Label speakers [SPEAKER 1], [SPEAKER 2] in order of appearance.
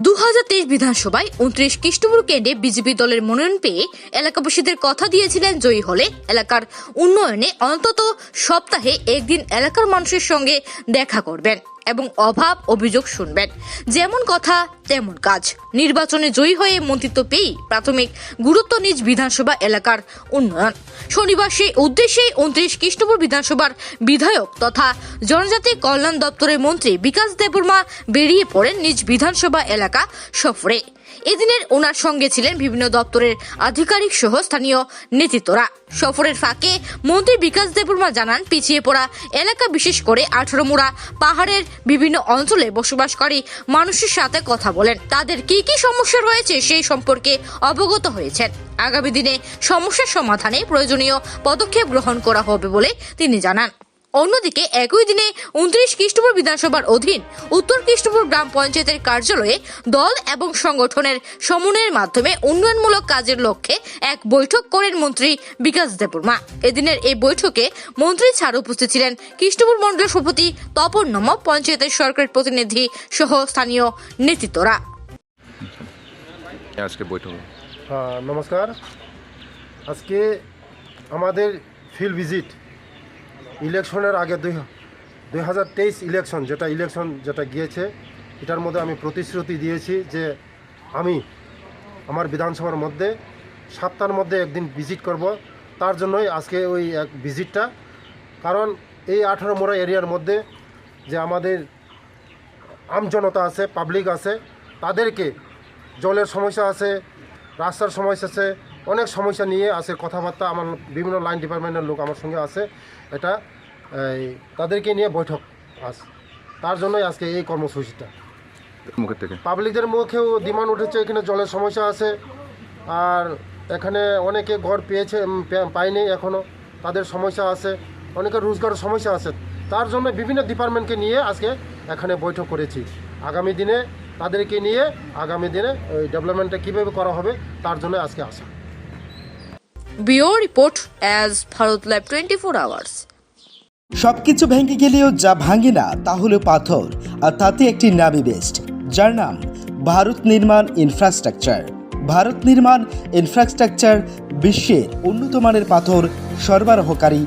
[SPEAKER 1] 2023 বিধানসভায় 29 কৃষ্ণপুর কেন্দ্রে বিজেপি দলের মনোনয়ন পেয়ে এলাকাবাসীদের কথা দিয়েছিলেন জয়ী হলে এলাকার উন্নয়নে অন্তত সপ্তাহে একদিন এলাকার মানুষের সঙ্গে দেখা করবেন এবং অভাব অভিযোগ শুনবেন। যেমন কথা তেমন কাজ। নির্বাচনে জয়ী হয়ে মন্ত্রিত্ব পেয়ে প্রাথমিক গুরুত্ব নিজ বিধানসভা এলাকার উন্নয়ন। শনিবার সেই উদ্দেশ্যে 29 কৃষ্ণপুর বিধানসভার বিধায়ক তথা জনজাতি কল্যাণ দপ্তরের মন্ত্রী বিকাশ দেববর্মা বেরিয়ে পড়েন নিজ বিধানসভা এলাকা সফরে। এদিনের ওনার সঙ্গে ছিলেন বিভিন্ন দপ্তরের আধিকারিক সহ স্থানীয় নেতৃত্বরা। সফরের ফাঁকে মন্ত্রী বিকাশ দেববর্মা জানান, পিছিয়ে পড়া এলাকা বিশেষ করে 18 মোড়া পাহাড়ের বিভিন্ন অঞ্চলে বসবাসকারী মানুষের সাথে কথা বলেন। তাদের কি কি সমস্যা রয়েছে সেই সম্পর্কে অবগত হয়েছেন। আগামী দিনে সমস্যার সমাধানে প্রয়োজনীয় পদক্ষেপ গ্রহণ করা হবে বলে তিনি জানান। অন্যদিকে একই দিনে 29 কৃষ্ণপুর বিধানসভার অধীন উত্তর কৃষ্ণপুর গ্রাম পঞ্চায়েতের কার্যালয়ে দল এবং সংগঠনের সমন্বয়ের মাধ্যমে উন্নয়নমূলক কাজের লক্ষ্যে এক বৈঠক করেন মন্ত্রী বিকাশ দেববর্মা। এদিনের এই বৈঠকে মন্ত্রী ছাড়া উপস্থিত ছিলেন কৃষ্ণপুর মণ্ডল সভাপতি তপন নম, পঞ্চায়েতের সরকারি প্রতিনিধি সহ স্থানীয় নেতৃত্বরা।
[SPEAKER 2] আজকে বৈঠক
[SPEAKER 3] নমস্কার। আজকে আমাদের ফিল্ড ভিজিট ইলেকশনের আগে 2023 ইলেকশন যেটা গিয়েছে, এটার মধ্যে আমি প্রতিশ্রুতি দিয়েছি যে আমি আমার বিধানসভার মধ্যে সপ্তাহের মধ্যে একদিন ভিজিট করব। তার জন্যই আজকে ওই এক ভিজিটটা। কারণ এই 18 মোড়া এরিয়ার মধ্যে যে আমাদের আমজনতা আছে, পাবলিক আছে, তাদেরকে জলের সমস্যা আছে, রাস্তার সমস্যা আছে, অনেক সমস্যা নিয়ে আছে কথাবার্তা। আমার বিভিন্ন লাইন ডিপার্টমেন্টের লোক আমার সঙ্গে আছে, এটা তাদেরকে নিয়ে বৈঠক আছে। তার জন্যই আজকে এই কর্মসূচিটা।
[SPEAKER 2] মুখের থেকে
[SPEAKER 3] পাবলিকদের মুখেও ডিমান্ড উঠেছে, এখানে জলের সমস্যা আছে, আর এখানে অনেকে ঘর পায়নি এখনও, তাদের সমস্যা আছে, অনেকের রোজগারের সমস্যা আছে। তার জন্য বিভিন্ন ডিপার্টমেন্টকে নিয়ে আজকে এখানে বৈঠক করেছি। আগামী দিনে তাদেরকে নিয়ে ওই ডেভেলপমেন্টটা কীভাবে করা হবে তার জন্য আজকে আসা।
[SPEAKER 1] Bureau report as Bharat live 24 hours.
[SPEAKER 4] সবকিছু ভেঙে গেলেও যা ভাঙে না তা হলো পাথর, আর তাতে একটি নামী বেস্ট, যার নাম ভারত নির্মাণ ইনফ্রাস্ট্রাকচার। ভারত নির্মাণ ইনফ্রাস্ট্রাকচার বিশ্বের উন্নত মানের পাথর সরবরাহকারী